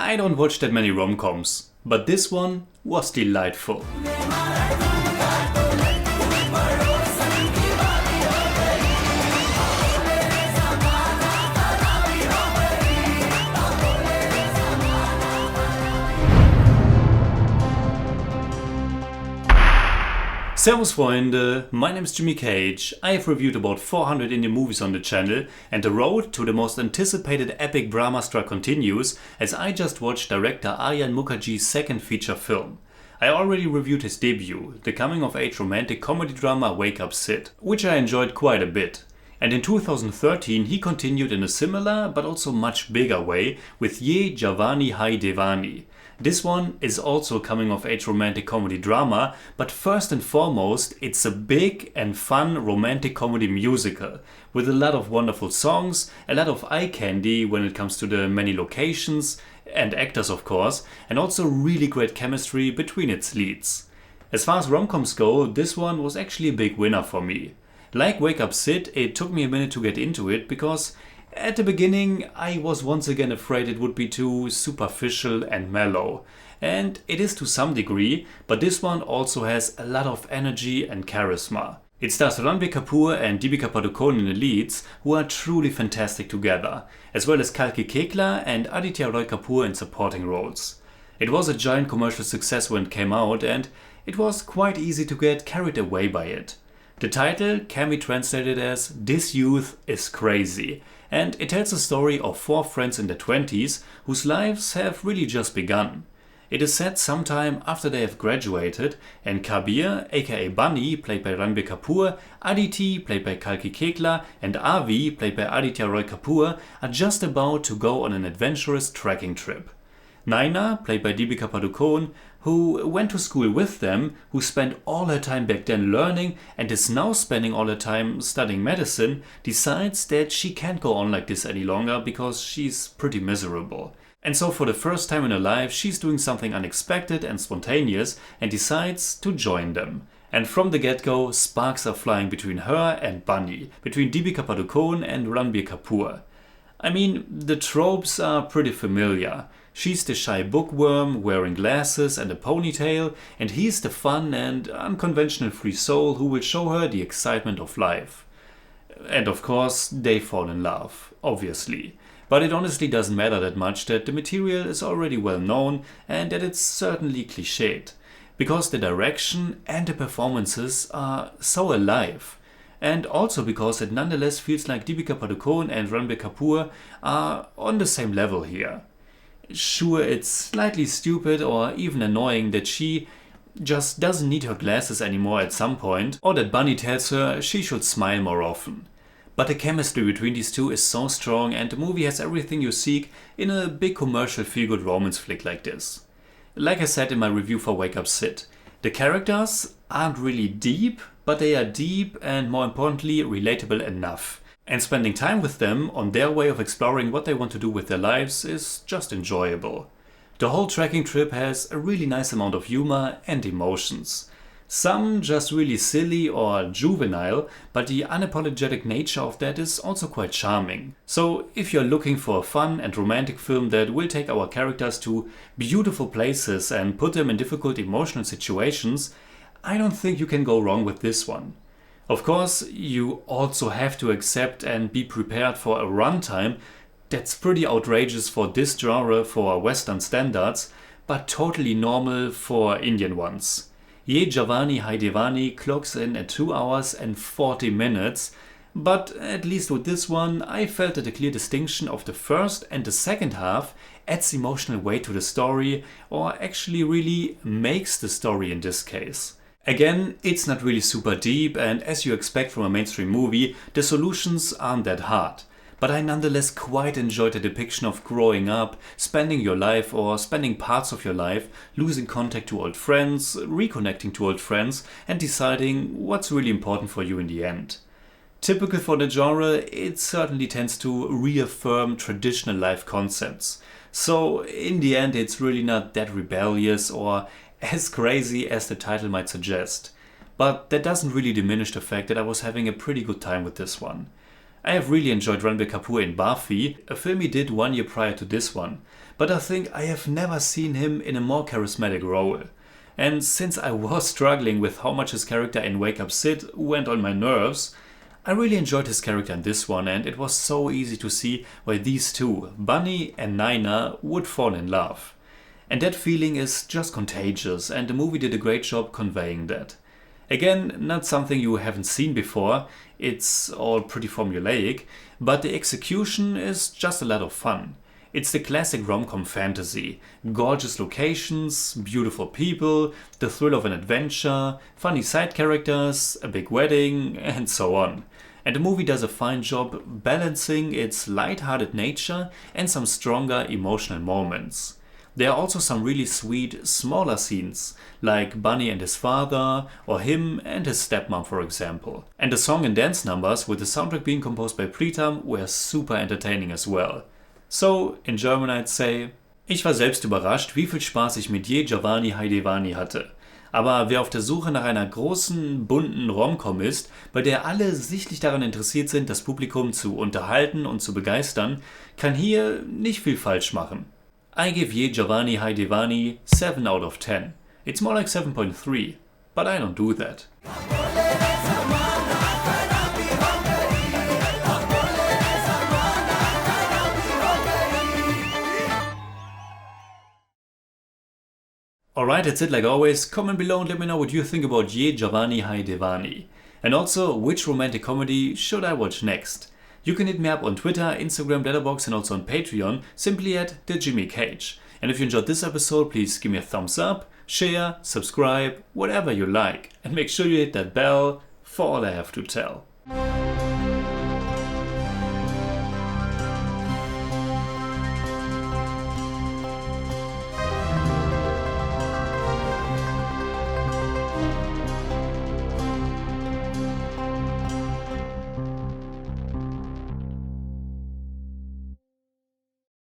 I don't watch that many rom-coms, but this one was delightful. Servus Freunde, my name is Jimmy Cage. I have reviewed about 400 indie movies on the channel, and the road to the most anticipated epic Brahmastra continues as I just watched director Aryan Mukherjee's second feature film. I already reviewed his debut, the coming-of-age romantic comedy drama Wake Up Sid, which I enjoyed quite a bit. And in 2013 he continued in a similar but also much bigger way with Ye Jawani Hai Diwani. This one is also a coming-of-age romantic comedy drama, but first and foremost it's a big and fun romantic comedy musical with a lot of wonderful songs, a lot of eye candy when it comes to the many locations and actors of course, and also really great chemistry between its leads. As far as rom-coms go, this one was actually a big winner for me. Like Wake Up Sid, it took me a minute to get into it because at the beginning I was once again afraid it would be too superficial and mellow. And it is to some degree, but this one also has a lot of energy and charisma. It stars Ranbir Kapoor and Deepika Padukone in the leads, who are truly fantastic together, as well as Kalki Koechlin and Aditya Roy Kapoor in supporting roles. It was a giant commercial success when it came out, and it was quite easy to get carried away by it. The title can be translated as This Youth is Crazy, and it tells the story of four friends in their 20s whose lives have really just begun. It is set sometime after they have graduated, and Kabir, aka Bunny, played by Ranbir Kapoor, Aditi, played by Kalki Koechlin, and Avi, played by Aditya Roy Kapoor, are just about to go on an adventurous trekking trip. Naina, played by Deepika Padukone, who went to school with them, who spent all her time back then learning and is now spending all her time studying medicine, decides that she can't go on like this any longer because she's pretty miserable. And so for the first time in her life she's doing something unexpected and spontaneous and decides to join them. And from the get-go, sparks are flying between her and Bunny, between Deepika Padukone and Ranbir Kapoor. I mean, the tropes are pretty familiar. She's the shy bookworm wearing glasses and a ponytail, and he's the fun and unconventional free soul who will show her the excitement of life. And of course, they fall in love, obviously. But it honestly doesn't matter that much that the material is already well known and that it's certainly cliched, because the direction and the performances are so alive. And also because it nonetheless feels like Deepika Padukone and Ranbir Kapoor are on the same level here. Sure, it's slightly stupid or even annoying that she just doesn't need her glasses anymore at some point, or that Bunny tells her she should smile more often. But the chemistry between these two is so strong, and the movie has everything you seek in a big commercial feel-good romance flick like this. Like I said in my review for Wake Up Sid, the characters aren't really deep, but they are deep and more importantly relatable enough. And spending time with them on their way of exploring what they want to do with their lives is just enjoyable. The whole trekking trip has a really nice amount of humor and emotions. Some just really silly or juvenile, but the unapologetic nature of that is also quite charming. So if you're looking for a fun and romantic film that will take our characters to beautiful places and put them in difficult emotional situations, I don't think you can go wrong with this one. Of course, you also have to accept and be prepared for a runtime that's pretty outrageous for this genre for Western standards, but totally normal for Indian ones. Ye Jawani Hai Diwani clocks in at 2 hours and 40 minutes, but at least with this one I felt that a clear distinction of the first and the second half adds emotional weight to the story, or actually really makes the story in this case. Again, it's not really super deep, and as you expect from a mainstream movie, the solutions aren't that hard. But I nonetheless quite enjoyed the depiction of growing up, spending your life or spending parts of your life, losing contact to old friends, reconnecting to old friends, and deciding what's really important for you in the end. Typical for the genre, it certainly tends to reaffirm traditional life concepts. So in the end, it's really not that rebellious or as crazy as the title might suggest. But that doesn't really diminish the fact that I was having a pretty good time with this one. I have really enjoyed Ranbir Kapoor in Barfi, a film he did 1 year prior to this one. but I think I have never seen him in a more charismatic role. And since I was struggling with how much his character in Wake Up Sid went on my nerves, I really enjoyed his character in this one, and it was so easy to see why these two, Bunny and Nina, would fall in love. And that feeling is just contagious, and the movie did a great job conveying that. Again, not something you haven't seen before, it's all pretty formulaic, but the execution is just a lot of fun. It's the classic rom-com fantasy. Gorgeous locations, beautiful people, the thrill of an adventure, funny side characters, a big wedding, and so on. And the movie does a fine job balancing its light-hearted nature and some stronger emotional moments. There are also some really sweet, smaller scenes, like Bunny and his father, or him and his stepmom, for example. And the song and dance numbers, with the soundtrack being composed by Pritam, were super entertaining as well. So, in German I'd say, ich war selbst überrascht, wie viel Spaß ich mit Ye Jawani Hai Diwani hatte. Aber wer auf der Suche nach einer großen, bunten Rom-Com ist, bei der alle sichtlich daran interessiert sind, das Publikum zu unterhalten und zu begeistern, kann hier nicht viel falsch machen. I give Ye Jawani Hai Diwani 7 out of 10. It's more like 7.3, but I don't do that. Alright, that's it like always. Comment below and let me know what you think about Ye Jawani Hai Diwani. And also, which romantic comedy should I watch next? You can hit me up on Twitter, Instagram, Letterboxd and also on Patreon, simply at TheJimmyCage. And if you enjoyed this episode, please give me a thumbs up, share, subscribe, whatever you like. And make sure you hit that bell for all I have to tell.